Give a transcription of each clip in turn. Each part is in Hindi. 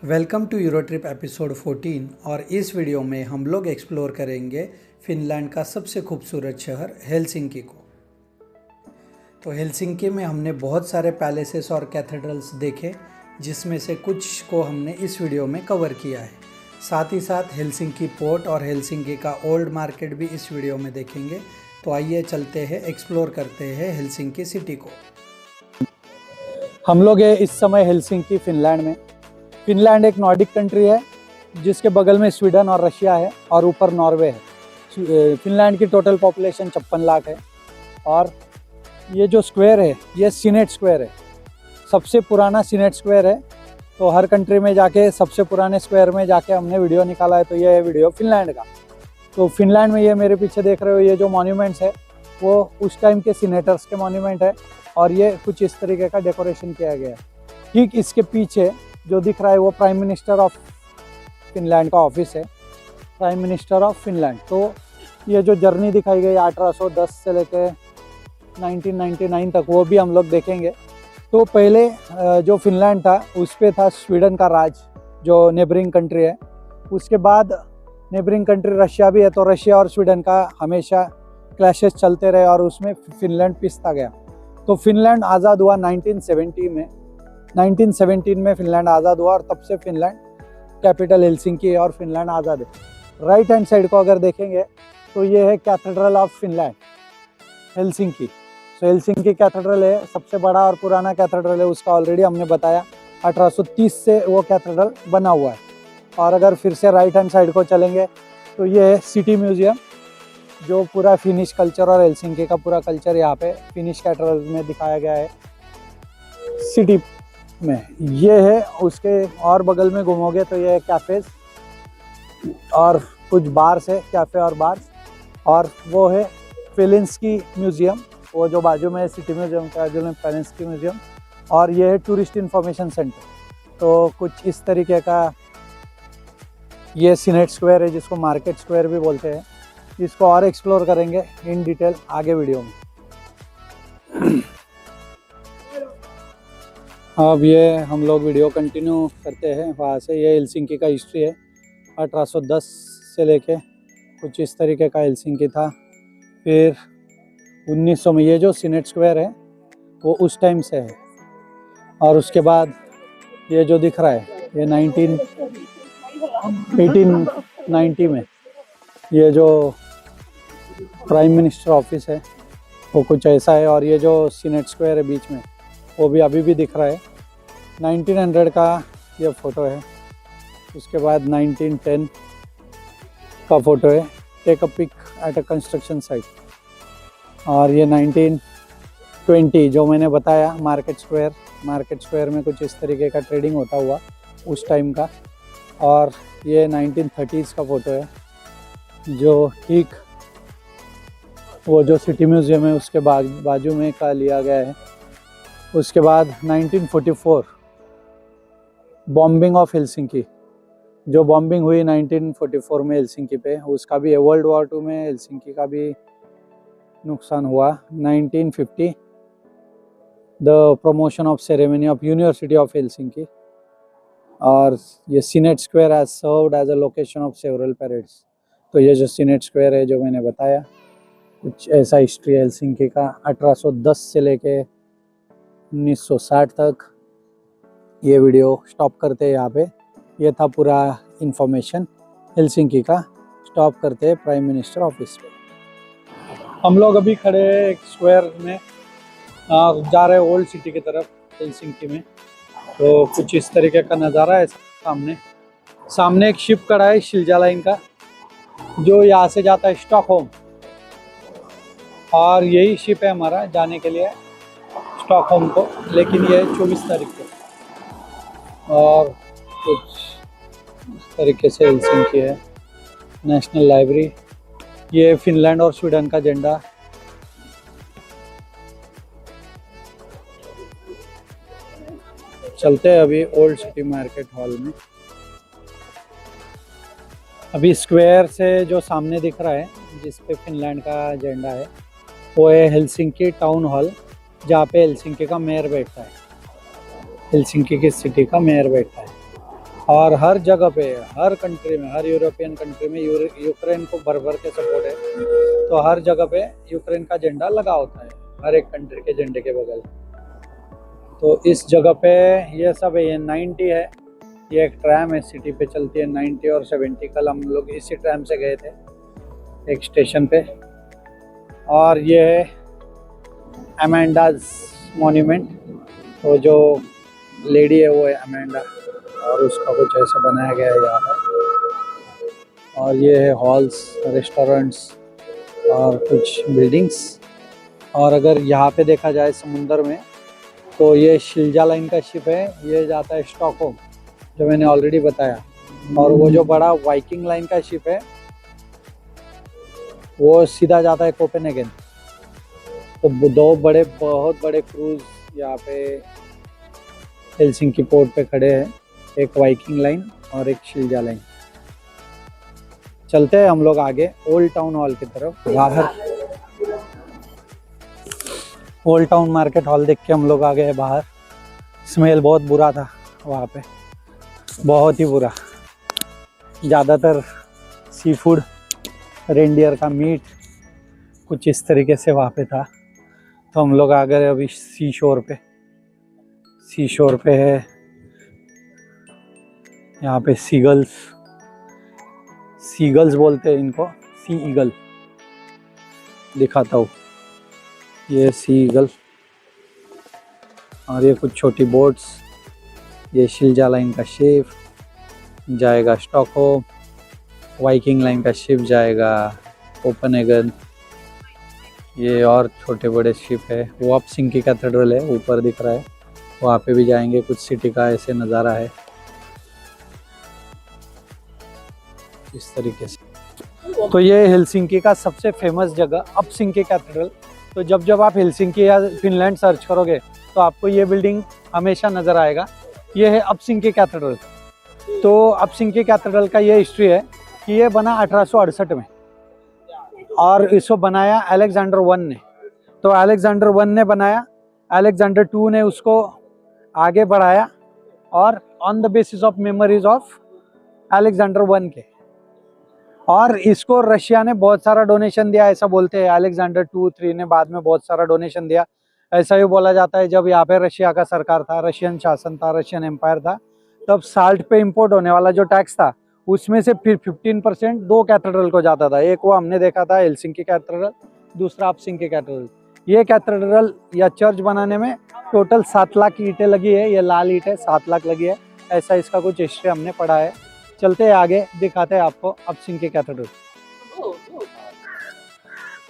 Welcome to Euro trip episode 14 और इस वीडियो में हम लोग एक्सप्लोर करेंगे फिनलैंड का सबसे खूबसूरत शहर हेलसिंकी को। तो हेलसिंकी में हमने बहुत सारे पैलेसेस और कैथेड्रल्स देखे, जिसमें से कुछ को हमने इस वीडियो में कवर किया है। साथ ही साथ हेलसिंकी पोर्ट और हेलसिंकी का ओल्ड मार्केट भी इस वीडियो में देखेंगे। तो आइए चलते हैं, एक्सप्लोर करते हैं हेलसिंकी सिटी को। हम लोग हैं इस समय हेलसिंकी फिनलैंड में। फिनलैंड एक नॉर्डिक कंट्री है जिसके बगल में स्वीडन और रशिया है और ऊपर नॉर्वे है। फिनलैंड की टोटल पॉपुलेशन 56 लाख है और ये जो स्क्वायर है ये सीनेट स्क्वायर है, सबसे पुराना सीनेट स्क्वायर है। तो हर कंट्री में जाके सबसे पुराने स्क्वायर में जाके हमने वीडियो निकाला है, तो ये है वीडियो फिनलैंड का। तो फिनलैंड में ये मेरे पीछे देख रहे हो, ये जो मॉन्यूमेंट्स है वो उस टाइम के सीनेटर्स के मॉन्यूमेंट है और ये कुछ इस तरीके का डेकोरेशन किया गया है। ठीक इसके पीछे जो दिख रहा है वो प्राइम मिनिस्टर ऑफ फिनलैंड का ऑफिस है, प्राइम मिनिस्टर ऑफ फिनलैंड। तो ये जो जर्नी दिखाई गई 1810 से लेके 1999 तक, वो भी हम लोग देखेंगे। तो पहले जो फिनलैंड था उस पे था स्वीडन का राज, जो नेबरिंग कंट्री है। उसके बाद नेबरिंग कंट्री रशिया भी है, तो रशिया और स्वीडन का हमेशा क्लैशेस चलते रहे और उसमें फिनलैंड पिसता गया। तो फिनलैंड आज़ाद हुआ 1917 में फिनलैंड आज़ाद हुआ और तब से फिनलैंड कैपिटल हेलसिंकी है और फिनलैंड आज़ाद है। राइट हैंड साइड को अगर देखेंगे तो ये है कैथेड्रल ऑफ फिनलैंड हेलसिंकी। तो हेलसिंकी कैथेड्रल है, सबसे बड़ा और पुराना कैथेड्रल है। उसका ऑलरेडी हमने बताया 1830 से वो कैथेड्रल बना हुआ है। और अगर फिर से राइट हैंड साइड को चलेंगे तो ये है सिटी म्यूजियम, जो पूरा फिनिश कल्चर और हेलसिंकी का पूरा कल्चर यहाँ पे फिनिश कैथेड्रल में दिखाया गया है सिटी में। ये है उसके और बगल में घूमोगे तो ये है कैफ़ेज और कुछ बार्स है, कैफ़े और बार्स। और वो है पेलिंस्की म्यूज़ियम, वो जो बाजू में है सिटी म्यूज़ियम के बाजू में पेलिंस्की म्यूज़ियम। और ये है टूरिस्ट इंफॉर्मेशन सेंटर। तो कुछ इस तरीके का ये सीनेट स्क्वायर है, जिसको मार्केट स्क्वायर भी बोलते हैं। इसको और एक्सप्लोर करेंगे इन डिटेल आगे वीडियो में। अब ये हम लोग वीडियो कंटिन्यू करते हैं वहाँ से। ये हेलसिंकी का हिस्ट्री है, 1810 से लेके कुछ इस तरीके का हेलसिंकी था। फिर 1900 में ये जो सीनेट स्क्वायर है वो उस टाइम से है। और उसके बाद ये जो दिख रहा है ये 1890 में ये जो प्राइम मिनिस्टर ऑफिस है वो कुछ ऐसा है। और ये जो सीनेट स्क्वायर है बीच में वो भी अभी भी दिख रहा है। 1900 का ये फ़ोटो है। उसके बाद 1910 का फ़ोटो है, take a pic at a construction site. और ये 1920 जो मैंने बताया मार्केट स्क्वायर में कुछ इस तरीके का ट्रेडिंग होता हुआ उस टाइम का। और ये 1930s का फ़ोटो है, जो ठीक वो जो सिटी म्यूज़ियम है उसके बाजू में का लिया गया है। उसके बाद 1944 बॉम्बिंग ऑफ हेलसिंकी, जो बॉम्बिंग हुई 1944 में हेलसिंकी पे, उसका भी है। वर्ल्ड वॉर 2 में हेलसिंकी का भी नुकसान हुआ। 1950 the promotion of ceremony of University of Helsinki. और ये Senate Square has served as a location of several parades. तो ये जो सीनेट स्क्वायर है जो मैंने बताया, कुछ ऐसा हिस्ट्री है हेलसिंकी का 1810 से लेके 1960 तक। ये वीडियो स्टॉप करते हैं यहाँ पे। ये था पूरा इंफॉर्मेशन हेलसिंकी का। स्टॉप करते हैं प्राइम मिनिस्टर ऑफिस पे। हम लोग अभी खड़े हैं एक स्क्वायर में, जा रहे हैं ओल्ड सिटी की तरफ हेलसिंकी में। तो कुछ इस तरीके का नज़ारा है सामने एक शिप खड़ा है शिल्जा लाइन का, जो यहाँ से जाता है स्टॉकहोम। और यही शिप है हमारा जाने के लिए स्टॉकहोम को, लेकिन ये 24 तारीख को। और कुछ इस तरीके से हेलसिंकी है। नेशनल लाइब्रेरी, ये फिनलैंड और स्वीडन का झंडा। चलते हैं अभी ओल्ड सिटी मार्केट हॉल में। अभी स्क्वायर से जो सामने दिख रहा है जिस पे फिनलैंड का झंडा है, वो है हेलसिंकी टाउन हॉल, जहाँ पे हेलसिंकी का मेयर बैठता है। हेलसिंकी की सिटी का मेयर बैठता है। और हर जगह पे, हर कंट्री में, हर यूरोपियन कंट्री में यूक्रेन को भर भर के सपोर्ट है। तो हर जगह पे यूक्रेन का झंडा लगा होता है, हर एक कंट्री के झंडे के बगल। तो इस जगह पे ये सब है। ये 90 है, ये एक ट्रैम है, सिटी पे चलती है 90 और 70। कल हम लोग इसी ट्रैम से गए थे एक स्टेशन पे। और ये है अमेंडाज मॉन्यूमेंट, तो जो लेडी है वो है अमेंडा, और उसका कुछ ऐसा बनाया गया है यहाँ पर। और ये है हॉल्स, रेस्टोरेंट्स और कुछ बिल्डिंग्स। और अगर यहाँ पे देखा जाए समुंदर में, तो ये शिल्जा लाइन का शिप है, ये जाता है स्टॉकहोम, जो मैंने ऑलरेडी बताया। और वो जो बड़ा वाइकिंग लाइन का शिप है वो सीधा जाता है कोपेनहेगन। तो दो बहुत बड़े क्रूज यहाँ पे हेलसिंकी पोर्ट पे खड़े हैं, एक वाइकिंग लाइन और एक शिल्जा लाइन। चलते हैं हम लोग आगे ओल्ड टाउन हॉल की तरफ। बाहर ओल्ड टाउन मार्केट हॉल देख के हम लोग आ गए बाहर। स्मेल बहुत बुरा था वहाँ पे, बहुत ही बुरा। ज़्यादातर सी फूड, रेंडियर का मीट, कुछ इस तरीके से वहाँ पे था। तो हम लोग आ गए अभी सी शोर पे। सी शोर पे है यहाँ पे सीगल्स बोलते हैं इनको, सी ईगल। दिखाता हूँ, ये सी ईगल। और ये कुछ छोटी बोट्स। ये शिल्जा लाइन का शिप जाएगा स्टॉकहोम, वाइकिंग लाइन का शिप जाएगा कोपेनहेगन। ये और छोटे बड़े शिप है। वो अपसिंकी कैथेड्रल है, ऊपर दिख रहा है, वहाँ पे भी जाएंगे। कुछ सिटी का ऐसे नज़ारा है इस तरीके से। तो ये हेलसिंकी का सबसे फेमस जगह अपसिंकी कैथेड्रल। तो जब आप हेलसिंकी या फिनलैंड सर्च करोगे तो आपको ये बिल्डिंग हमेशा नज़र आएगा। ये है अपसिंकी कैथेड्रल। तो अपसिंकी कैथेड्रल का ये हिस्ट्री है कि ये बना 1868 में, और इसको बनाया अलेक्जेंडर वन ने। तो अलेक्जेंडर वन ने बनाया, अलेक्जेंडर टू ने उसको आगे बढ़ाया, और on the basis of memories of Alexander one के। और इसको रशिया ने बहुत सारा डोनेशन दिया, ऐसा बोलते हैं। अलेक्जेंडर 2-3 ने बाद में बहुत सारा डोनेशन दिया, ऐसा ही बोला जाता है। जब यहाँ पे रशिया का सरकार था, रशियन शासन था, रशियन एम्पायर था, तब साल्ट पे इंपोर्ट होने वाला जो टैक्स था उसमें से फिर 15% दो कैथेड्रल को जाता था। एक वो हमने देखा था हेलसिंकी कैथेड्रल, दूसरा अपसिंकी कैथेड्रल। ये कैथेड्रल या चर्च बनाने में टोटल 7 लाख की ईंटें लगी है। ये लाल ईंट है, 7 लाख लगी है, ऐसा इसका कुछ हिस्ट्री हमने पढ़ा है। चलते हैं आगे, दिखाते हैं आपको अपसिंकी कैथेड्रल।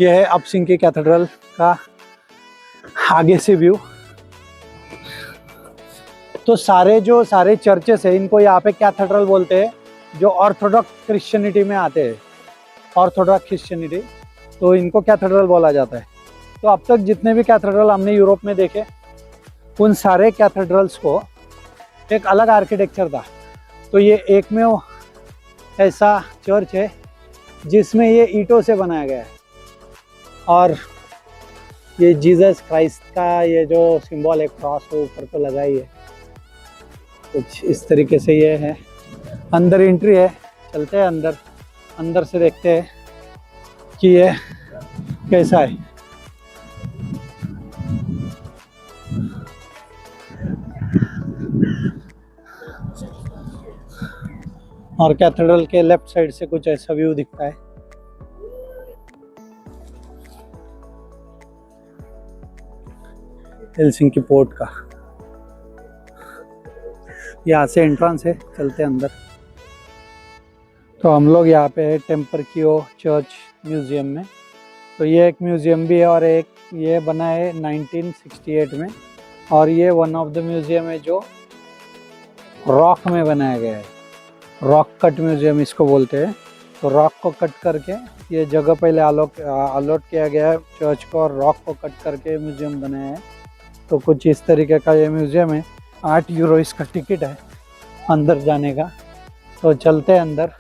ये है अपसिंकी कैथेड्रल का आगे से व्यू। तो सारे चर्चेस है, इनको यहाँ पे कैथेड्रल बोलते हैं, जो ऑर्थोडॉक्स क्रिश्चियनिटी में आते हैं। ऑर्थोडॉक्स क्रिश्चियनिटी, तो इनको कैथेड्रल बोला जाता है। तो अब तक जितने भी कैथेड्रल हमने यूरोप में देखे, उन सारे कैथेड्रल्स को एक अलग आर्किटेक्चर था। तो ये एक में ऐसा चर्च है जिसमें ये ईंटों से बनाया गया है, और ये जीसस क्राइस्ट का ये जो सिंबल है, क्रॉस, वो ऊपर तो लगा ही है। कुछ इस तरीके से ये है। अंदर एंट्री है, चलते हैं अंदर। अंदर से देखते हैं कि ये कैसा है। और कैथेड्रल के लेफ्ट साइड से कुछ ऐसा व्यू दिखता है। हेलसिंकी पोर्ट का यहाँ से एंट्रेंस है, चलते हैं अंदर। तो हम लोग यहाँ पे है टेम्परकियो चर्च म्यूज़ियम में। तो ये एक म्यूज़ियम भी है, और एक ये बना है 1968 में, और ये वन ऑफ द म्यूज़ियम है जो रॉक में बनाया गया है। रॉक कट म्यूज़ियम इसको बोलते हैं। तो रॉक को कट करके ये जगह पहले अलॉट किया गया है चर्च को, और रॉक को कट करके म्यूज़ियम बनाया है। तो कुछ इस तरीके का ये म्यूज़ियम है। 8 यूरो इसका टिकट है अंदर जाने का। तो चलते हैं अंदर।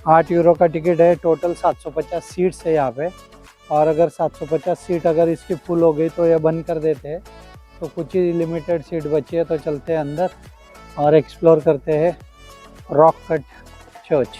8 यूरो का टिकट है। टोटल 750 सीट्स है यहाँ पे, और अगर 750 सीट अगर इसकी फुल हो गई तो ये बंद कर देते हैं। तो कुछ ही लिमिटेड सीट बची है। तो चलते हैं अंदर और एक्सप्लोर करते हैं रॉक कट चर्च।